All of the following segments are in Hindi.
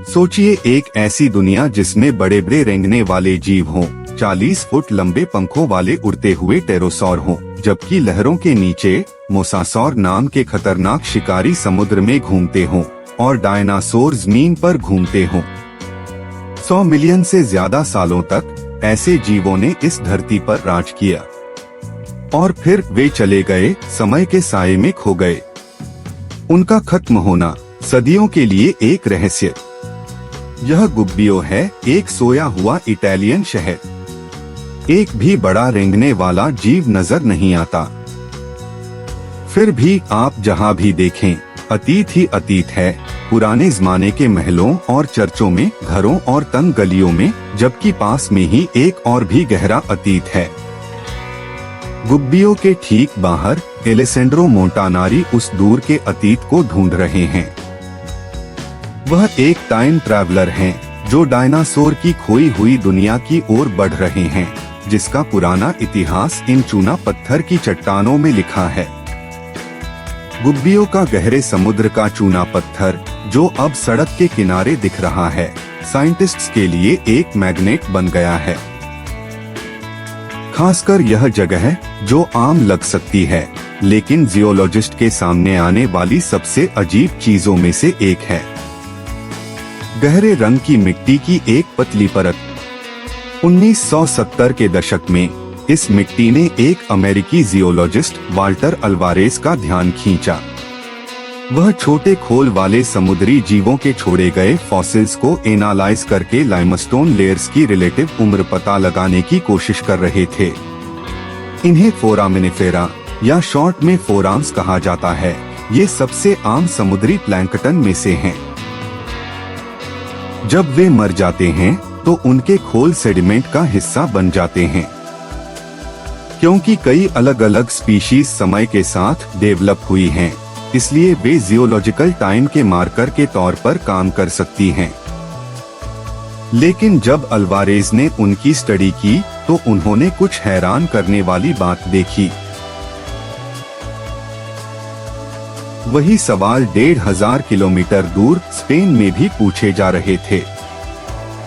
सोचिए एक ऐसी दुनिया जिसमें बड़े बड़े रेंगने वाले जीव हों, 40 फुट लंबे पंखों वाले उड़ते हुए टेरोसौर हों, जबकि लहरों के नीचे मोसासौर नाम के खतरनाक शिकारी समुद्र में घूमते हों और डायनासोर जमीन पर घूमते हों। 100 मिलियन से ज्यादा सालों तक ऐसे जीवों ने इस धरती पर राज किया और फिर वे चले गए, समय के साये में खो गए। उनका खत्म होना सदियों के लिए एक रहस्य। यह गुब्बियो है, एक सोया हुआ इटालियन शहर। एक भी बड़ा रेंगने वाला जीव नजर नहीं आता। फिर भी आप जहाँ भी देखें, अतीत ही अतीत है। पुराने जमाने के महलों और चर्चों में, घरों और तंग गलियों में, जबकि पास में ही एक और भी गहरा अतीत है। गुब्बियो के ठीक बाहर एलेसेंड्रो मोंटानारी उस दूर के अतीत को ढूंढ रहे हैं। वह एक टाइम ट्रैवलर हैं जो डायनासोर की खोई हुई दुनिया की ओर बढ़ रहे हैं, जिसका पुराना इतिहास इन चूना पत्थर की चट्टानों में लिखा है। गुब्बियो का गहरे समुद्र का चूना पत्थर, जो अब सड़क के किनारे दिख रहा है, साइंटिस्ट्स के लिए एक मैग्नेट बन गया है। खासकर यह जगह जो आम लग सकती है, लेकिन जियोलॉजिस्ट के सामने आने वाली सबसे अजीब चीजों में से एक है। गहरे रंग की मिट्टी की एक पतली परत। 1970 के दशक में इस मिट्टी ने एक अमेरिकी जियोलॉजिस्ट वाल्टर अल्वारेस का ध्यान खींचा। वह छोटे खोल वाले समुद्री जीवों के छोड़े गए फॉसिल्स को एनालाइज करके लाइमस्टोन लेयर्स की रिलेटिव उम्र पता लगाने की कोशिश कर रहे थे। इन्हें फोरामिनिफेरा या शॉर्ट में फोराम्स कहा जाता है। ये सबसे आम समुद्री प्लैंकटन में से हैं। जब वे मर जाते हैं तो उनके खोल सेडिमेंट का हिस्सा बन जाते हैं। क्योंकि कई अलग अलग स्पीशीज समय के साथ डेवलप हुई हैं, इसलिए वे जियोलॉजिकल टाइम के मार्कर के तौर पर काम कर सकती हैं। लेकिन जब अल्वारेज ने उनकी स्टडी की तो उन्होंने कुछ हैरान करने वाली बात देखी। वही सवाल 1500 किलोमीटर दूर स्पेन में भी पूछे जा रहे थे।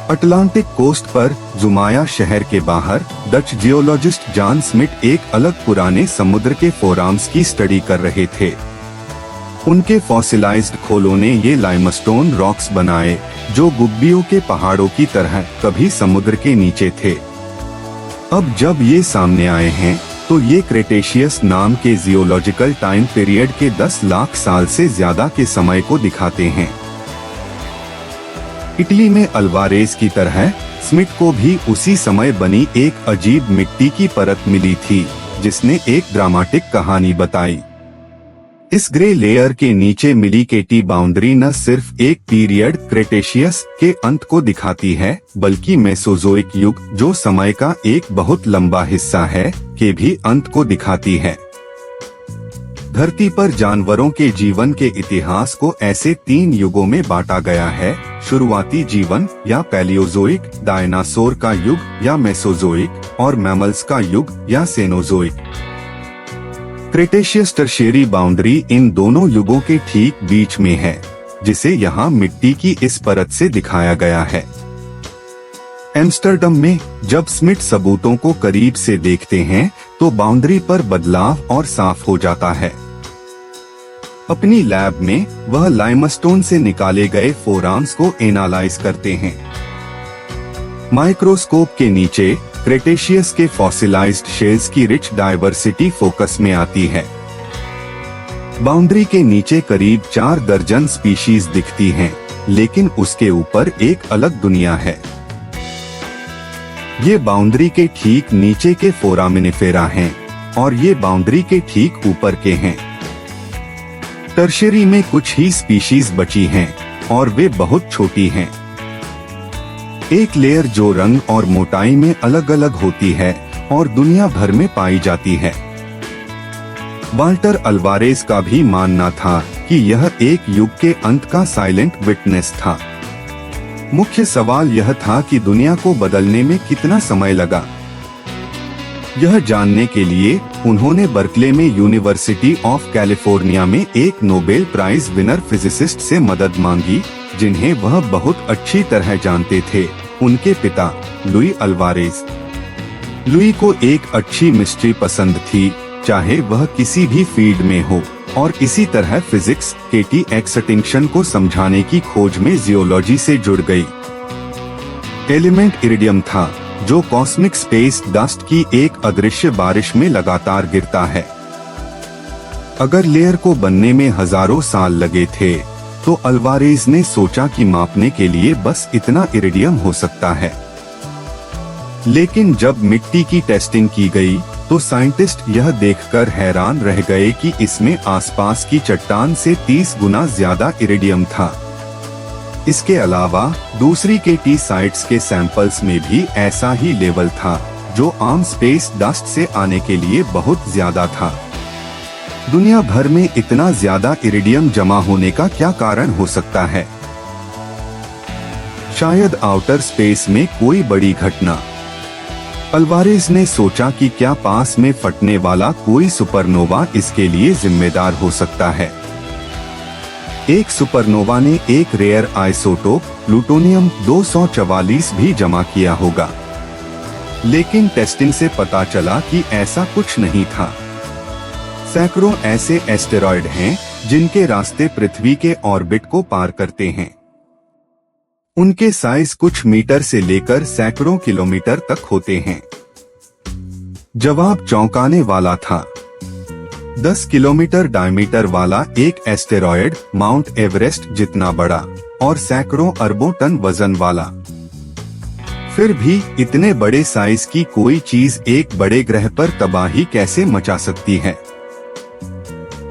अटलांटिक कोस्ट पर जुमाया शहर के बाहर डच जियोलॉजिस्ट जॉन स्मिथ एक अलग पुराने समुद्र के फोराम्स की स्टडी कर रहे थे। उनके फॉसिलाइज्ड खोलों ने ये लाइमस्टोन रॉक्स बनाए जो गुब्बियो के पहाड़ों की तरह कभी समुद्र के नीचे थे। अब जब ये सामने आए हैं तो ये क्रेटेशियस नाम के जियोलॉजिकल टाइम पीरियड के 10 लाख साल से ज्यादा के समय को दिखाते हैं। इटली में अल्वारेज की तरह स्मिथ को भी उसी समय बनी एक अजीब मिट्टी की परत मिली थी, जिसने एक ड्रामाटिक कहानी बताई। इस ग्रे लेयर के नीचे मिली केटी बाउंड्री न सिर्फ एक पीरियड क्रेटेशियस के अंत को दिखाती है, बल्कि मेसोजोइक युग, जो समय का एक बहुत लंबा हिस्सा है, के भी अंत को दिखाती है। धरती पर जानवरों के जीवन के इतिहास को ऐसे 3 युगों में बांटा गया है: शुरुआती जीवन या पैलियोजोइक, डायनासोर का युग या मेसोजोइक, और मैमल्स का युग या Cenozoic. Cretaceous tertiary boundary in दोनों युगों के ठीक बीच में है, जिसे यहाँ मिट्टी की इस परत से दिखाया गया है। एम्स्टर्डम में जब स्मिथ सबूतों को करीब से देखते हैं तो बाउंड्री पर बदलाव और साफ हो जाता है। अपनी लैब में वह लाइमस्टोन से निकाले गए फोराम्स को एनालाइज करते हैं। माइक्रोस्कोप के नीचे क्रेटेशियस के फॉसिलाइज्ड शेल्स की रिच डाइवर्सिटी फोकस में आती है। बाउंड्री के नीचे करीब 4 दर्जन स्पीशीज दिखती हैं, लेकिन उसके ऊपर एक अलग दुनिया है। ये बाउंड्री के ठीक नीचे के फोरामिनिफेरा हैं और ये बाउंड्री के ठीक ऊपर के हैं। टर्शियरी में कुछ ही स्पीशीज बची हैं और वे बहुत छोटी हैं। एक लेयर जो रंग और मोटाई में अलग अलग होती है और दुनिया भर में पाई जाती है। वाल्टर अल्वारेज का भी मानना था कि यह एक युग के अंत का साइलेंट विटनेस था। मुख्य सवाल यह था कि दुनिया को बदलने में कितना समय लगा। यह जानने के लिए उन्होंने बर्कले में यूनिवर्सिटी ऑफ कैलिफोर्निया में एक नोबेल प्राइज विनर फिजिसिस्ट से मदद मांगी, जिन्हें वह बहुत अच्छी तरह जानते थे, उनके पिता लुई अल्वारेज। लुई को एक अच्छी मिस्ट्री पसंद थी, चाहे वह किसी भी फील्ड में हो, और इसी तरह फिजिक्स केटी एक्सटिंक्शन को समझाने की खोज में जियोलॉजी से जुड़ गई। एलिमेंट इरिडियम था, जो कॉस्मिक स्पेस डस्ट की एक अदृश्य बारिश में लगातार गिरता है। अगर लेयर को बनने में हजारों साल लगे थे, तो अल्वारेज ने सोचा कि मापने के लिए बस इतना इरिडियम हो सकता है। लेकिन जब मिट्टी की टेस्टिंग की गई, तो साइंटिस्ट यह देखकर हैरान रह गए कि इसमें आसपास की चट्टान से 30 गुना ज्यादा इरिडियम था। इसके अलावा दूसरी केटी साइट्स के सैंपल्स में भी ऐसा ही लेवल था, जो आम स्पेस डस्ट से आने के लिए बहुत ज्यादा था। दुनिया भर में इतना ज्यादा इरिडियम जमा होने का क्या कारण हो सकता है? शायद आउटर स्पेस में कोई बड़ी घटना। अल्वारेज ने सोचा कि क्या पास में फटने वाला कोई सुपरनोवा इसके लिए जिम्मेदार हो सकता है। एक सुपरनोवा ने एक रेयर आइसोटोप प्लूटोनियम 244 भी जमा किया होगा, लेकिन टेस्टिंग से पता चला कि ऐसा कुछ नहीं था। सैकड़ों ऐसे एस्टेरॉयड हैं जिनके रास्ते पृथ्वी के ऑर्बिट को पार करते हैं। उनके साइज कुछ मीटर से लेकर सैकड़ों किलोमीटर तक होते हैं। जवाब चौंकाने वाला था। 10 किलोमीटर डायमीटर वाला एक एस्टेरॉयड माउंट एवरेस्ट जितना बड़ा और सैकड़ों अरबों टन वजन वाला। फिर भी इतने बड़े साइज की कोई चीज एक बड़े ग्रह पर तबाही कैसे मचा सकती है?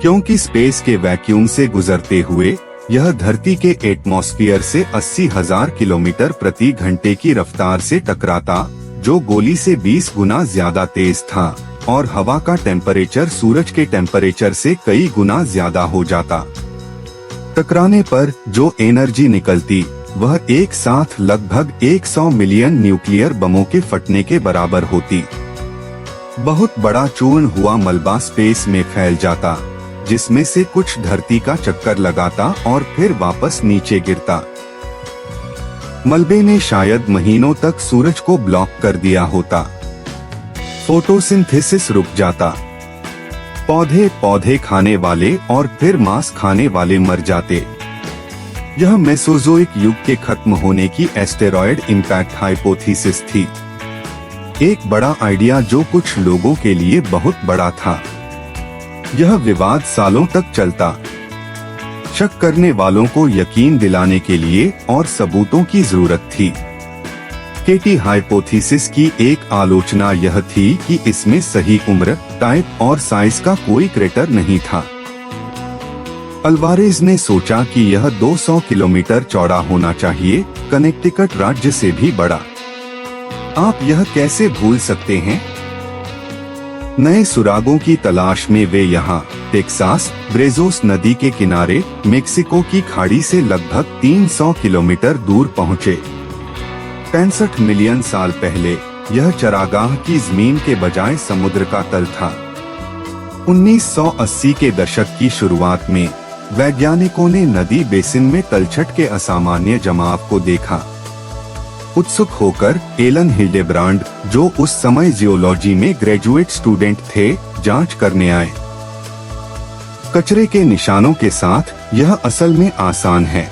क्योंकि स्पेस के वैक्यूम से गुजरते हुए यह धरती के एटमॉस्फेयर से 80,000 किलोमीटर प्रति घंटे की रफ्तार से टकराता, जो गोली से 20 गुना ज्यादा तेज था, और हवा का टेम्परेचर सूरज के टेम्परेचर से कई गुना ज्यादा हो जाता। टकराने पर जो एनर्जी निकलती, वह एक साथ लगभग 100 मिलियन न्यूक्लियर बमों के फटने के बराबर होती। बहुत बड़ा चूर्ण हुआ मलबा स्पेस में फैल जाता, जिसमें से कुछ धरती का चक्कर लगाता और फिर वापस नीचे गिरता। मलबे ने शायद महीनों तक सूरज को ब्लॉक कर दिया होता। फोटोसिंथेसिस रुक जाता। पौधे खाने वाले और फिर मांस खाने वाले मर जाते। यह मेसोजोइक युग के खत्म होने की एस्टेरॉयड इम्पैक्ट हाइपोथेसिस थी। एक बड़ा आइडिया जो कुछ लोगों के लिए बहुत बड़ा था। यह विवाद सालों तक चलता। शक करने वालों को यकीन दिलाने के लिए और सबूतों की जरूरत थी। केटी हाइपोथेसिस की एक आलोचना यह थी कि इसमें सही उम्र, टाइप और साइज का कोई क्रेटर नहीं था। अल्वारेज ने सोचा कि यह 200 किलोमीटर चौड़ा होना चाहिए, कनेक्टिकट राज्य से भी बड़ा। आप यह कैसे भूल सकते हैं? नए सुरागों की तलाश में वे यहाँ टेक्सास ब्रेजोस नदी के किनारे मेक्सिको की खाड़ी से लगभग 300 किलोमीटर दूर पहुँचे। 65 मिलियन साल पहले यह चरागाह की जमीन के बजाय समुद्र का तल था। 1980 के दशक की शुरुआत में वैज्ञानिकों ने नदी बेसिन में तलछट के असामान्य जमाव को देखा। उत्सुक होकर एलन हिल्डेब्रांड, जो उस समय जियोलॉजी में ग्रेजुएट स्टूडेंट थे, जांच करने आए। कचरे के निशानों के साथ यह असल में आसान है।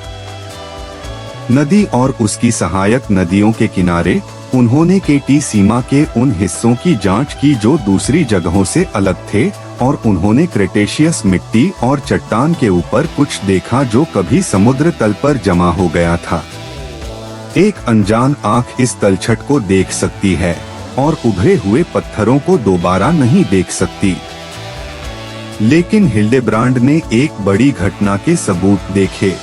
नदी और उसकी सहायक नदियों के किनारे उन्होंने केटी सीमा के उन हिस्सों की जांच की जो दूसरी जगहों से अलग थे, और उन्होंने क्रेटेशियस मिट्टी और चट्टान के ऊपर कुछ देखा जो कभी समुद्र तल पर जमा हो गया था। एक अनजान आंख इस तलछट को देख सकती है और उभरे हुए पत्थरों को दोबारा नहीं देख सकती। लेकिन हिल्डेब्रांड ने एक बड़ी घटना के सबूत देखे।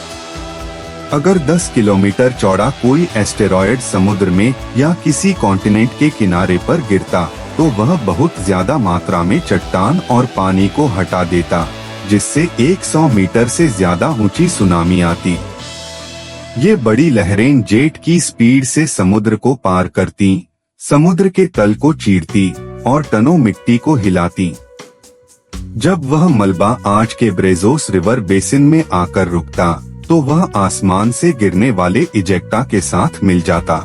अगर 10 किलोमीटर चौड़ा कोई एस्टेरॉयड समुद्र में या किसी कॉन्टिनेंट के किनारे पर गिरता, तो वह बहुत ज्यादा मात्रा में चट्टान और पानी को हटा देता, जिससे 100 मीटर से ज्यादा ऊंची सुनामी आती। ये बड़ी लहरें जेट की स्पीड से समुद्र को पार करती, समुद्र के तल को चीरती और टनों मिट्टी को हिलाती। जब वह मलबा आज के ब्रेजोस रिवर बेसिन में आकर रुकता, तो वह आसमान से गिरने वाले इजेक्टा के साथ मिल जाता।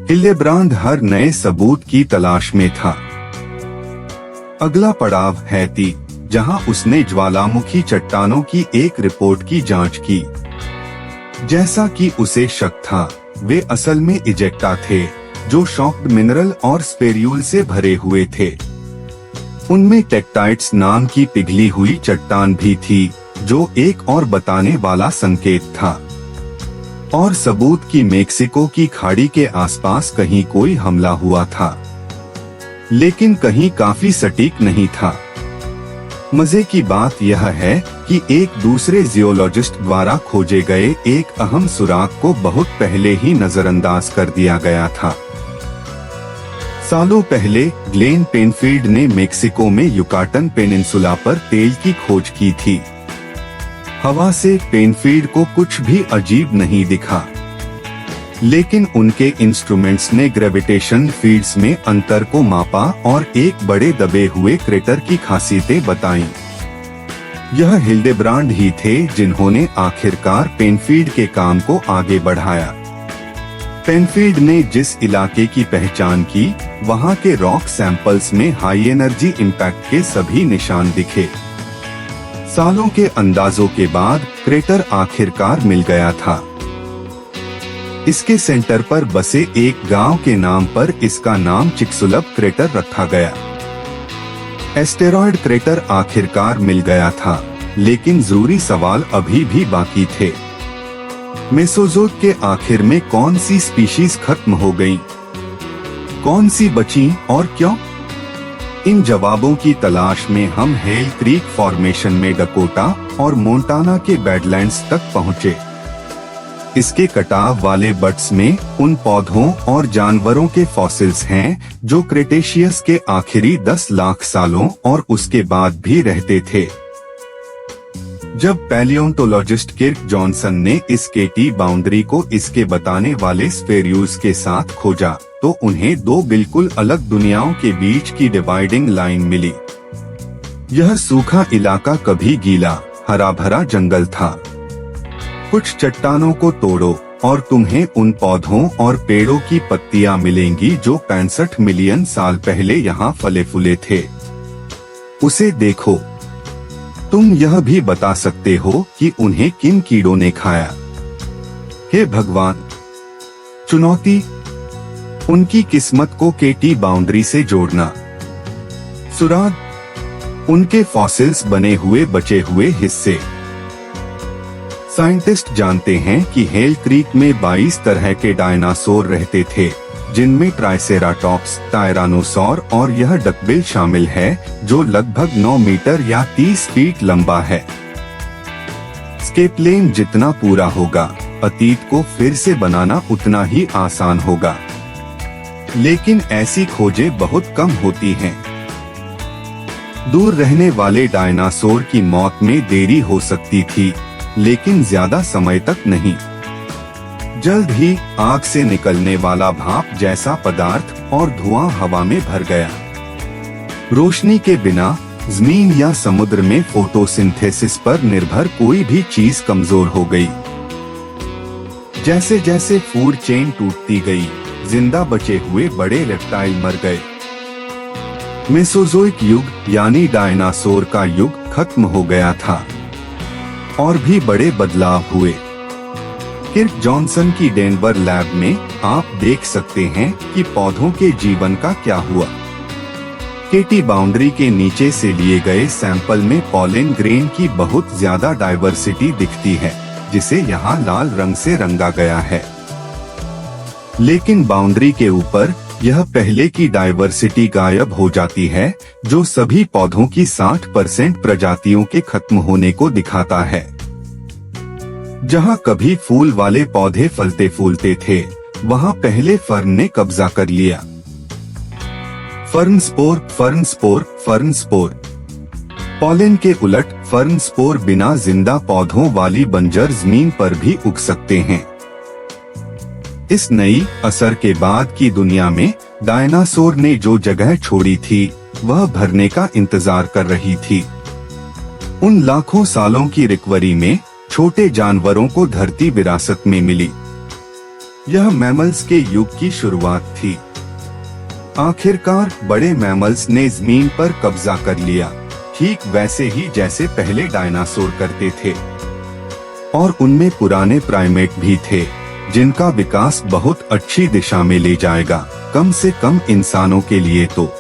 हिल्डेब्रांड हर नए सबूत की तलाश में था। अगला पड़ाव हैती, जहां उसने ज्वालामुखी चट्टानों की एक रिपोर्ट की जांच की। जैसा कि उसे शक था, वे असल में इजेक्टा थे, जो शॉक्ड मिनरल और स्पेर्यूल से भरे हुए थे। उनमें टेक्टाइट्स नाम की पिघली हुई चट्टान भी थी, जो एक और बताने वाला संकेत था। और सबूत कि मेक्सिको की खाड़ी के आसपास कहीं कोई हमला हुआ था, लेकिन कहीं काफी सटीक नहीं था। मजे की बात यह है कि एक दूसरे जियोलॉजिस्ट द्वारा खोजे गए एक अहम सुराग को बहुत पहले ही नजरअंदाज कर दिया गया था। सालों पहले ग्लेन पेनफील्ड ने मेक्सिको में युकाटन पेनिनसुला पर तेल की खोज की थी। हवा से पेनफील्ड को कुछ भी अजीब नहीं दिखा, लेकिन उनके इंस्ट्रूमेंट्स ने ग्रेविटेशन फील्ड्स में अंतर को मापा और एक बड़े दबे हुए क्रेटर की खासियतें बताईं। यह हिल्डेब्रांड ही थे जिन्होंने आखिरकार पेनफील्ड के काम को आगे बढ़ाया। पेनफील्ड ने जिस इलाके की पहचान की, वहां के रॉक सैंपल्स में हाई एनर्जी इम्पैक्ट के सभी निशान दिखे। सालों के अंदाजों के बाद क्रेटर आखिरकार मिल गया था। इसके सेंटर पर बसे एक गांव के नाम पर इसका नाम चिक्सुलप क्रेटर रखा गया। एस्टेरॉयड क्रेटर आखिरकार मिल गया था, लेकिन जरूरी सवाल अभी भी बाकी थे। मेसोजोइक के आखिर में कौन सी स्पीशीज खत्म हो गईं? कौन सी बची और क्यों? इन जवाबों की तलाश में हम हेल क्रीक फॉर्मेशन में डकोटा और मोंटाना के बैडलैंड्स तक पहुँचे। इसके कटाव वाले बट्स में उन पौधों और जानवरों के फॉसिल्स हैं जो क्रेटेशियस के आखिरी 10 लाख सालों और उसके बाद भी रहते थे। जब पैलियोंटोलॉजिस्ट किर्क जॉनसन ने इस केटी बाउंड्री को इसके बताने वाले स्पेर्यूल्स के साथ खोजा, तो उन्हें दो बिल्कुल अलग दुनियाओं के बीच की डिवाइडिंग लाइन मिली। यह सूखा इलाका कभी गीला हरा भरा जंगल था। कुछ चट्टानों को तोड़ो और तुम्हें उन पौधों और पेड़ों की पत्तियां मिलेंगी जो 65 मिलियन साल पहले यहाँ फले फूले थे। उसे देखो। तुम यह भी बता सकते हो कि उन्हें किन कीड़ों ने खाया। हे भगवान! चुनौती, उनकी किस्मत को केटी बाउंड्री से जोड़ना। सुराग, उनके फॉसिल्स बने हुए बचे हुए हिस्से। साइंटिस्ट जानते हैं कि हेल क्रीक में 22 तरह के डायनासोर रहते थे, जिनमें ट्राइसेराटॉप्स, टायरानोसॉर और यह डकबिल शामिल है, जो लगभग 9 मीटर या 30 फीट लंबा है। स्केपलेन जितना पूरा होगा, अतीत को फिर से बनाना उतना ही आसान होगा। लेकिन ऐसी खोजें बहुत कम होती हैं। दूर रहने वाले डायनासोर की मौत में देरी हो सकती थी, लेकिन ज्यादा समय तक नहीं। जल्द ही आग से निकलने वाला भाप जैसा पदार्थ और धुआं हवा में भर गया। रोशनी के बिना जमीन या समुद्र में फोटोसिंथेसिस पर निर्भर कोई भी चीज कमजोर हो गई। जैसे जैसे फूड चेन टूटती गई, जिंदा बचे हुए बड़े रेप्टाइल मर गए। मेसोजोइक युग यानी डायनासोर का युग खत्म हो गया था और भी बड़े बदलाव हुए। किर्क जॉनसन की डेनवर लैब में आप देख सकते हैं कि पौधों के जीवन का क्या हुआ। केटी बाउंड्री के नीचे से लिए गए सैंपल में पॉलन ग्रेन की बहुत ज्यादा डाइवर्सिटी दिखती है, जिसे यहाँ लाल रंग से रंगा गया है। लेकिन बाउंड्री के ऊपर यह पहले की डाइवर्सिटी गायब हो जाती है, जो सभी पौधों की 60% प्रजातियों के खत्म होने को दिखाता है। जहाँ कभी फूल वाले पौधे फलते फूलते थे, वहाँ पहले फर्न ने कब्जा कर लिया। Fern spore, fern spore, fern spore. Pollen के उलट फर्न स्पोर बिना जिंदा पौधों वाली बंजर जमीन पर भी उग सकते हैं। इस नई असर के बाद की दुनिया में डायनासोर ने जो जगह छोड़ी थी, वह भरने का इंतजार कर रही थी। उन लाखों सालों की रिकवरी में छोटे जानवरों को धरती विरासत में मिली। यह मैमल्स के युग की शुरुआत थी। आखिरकार बड़े मैमल्स ने जमीन पर कब्जा कर लिया, ठीक वैसे ही जैसे पहले डायनासोर करते थे। और उनमें पुराने प्राइमेट भी थे, जिनका विकास बहुत अच्छी दिशा में ले जाएगा, कम से कम इंसानों के लिए तो।